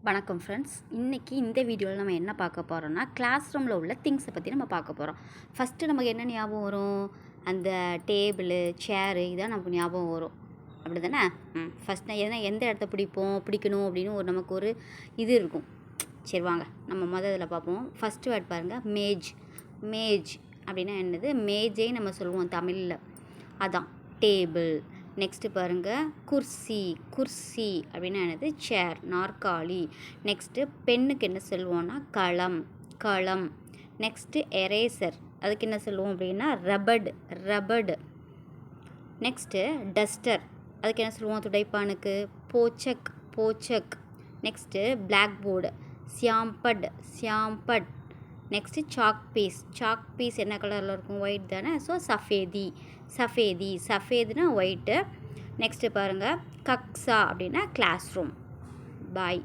வணக்கம் ஃப்ரெண்ட்ஸ். இன்றைக்கி இந்த வீடியோவில் நம்ம என்ன பார்க்க போகிறோம்னா, கிளாஸ் ரூமில் உள்ள திங்ஸை பற்றி நம்ம பார்க்க போகிறோம். ஃபஸ்ட்டு நமக்கு என்ன ஞாபகம் வரும்? அந்த டேபிளு, சேரு இதான் நமக்கு ஞாபகம் வரும். அப்படி தானே? ஃபஸ்ட் எந்த இடத்த பிடிக்கணும் அப்படின்னு நமக்கு ஒரு இது இருக்கும். சரி வாங்க நம்ம இதில் பார்ப்போம். ஃபஸ்ட்டு வேர்ட் பாருங்கள், மேஜ். மேஜ் அப்படின்னா என்னது? மேஜை நம்ம சொல்லுவோம் தமிழில், அதான் டேபிள். நெக்ஸ்ட்டு பாருங்கள், குர்சி. குர்சி அப்படின்னா என்னது? சேர், நாற்காலி. நெக்ஸ்ட்டு பெண்ணுக்கு என்ன சொல்லுவோம்னா களம். களம். நெக்ஸ்ட்டு எரேசர், அதுக்கு என்ன சொல்லுவோம் அப்படின்னா ரபடு. ரபடு. நெக்ஸ்ட்டு டஸ்டர், அதுக்கு என்ன சொல்லுவோம் துடைப்பானுக்கு? போச்சக். போச்சக். நெக்ஸ்ட்டு பிளாக் போர்டு, சியாம்பட். சியாம்பட். Next chalk piece. Chalk piece என்ன கலரில் இருக்கும்? ஒயிட் தானே? ஸோ சஃபேதி. சஃபேதி. சஃபேதுனா ஒயிட்டு. நெக்ஸ்ட்டு பாருங்கள், கக்ஸா அப்படின்னா கிளாஸ் ரூம். பாய்.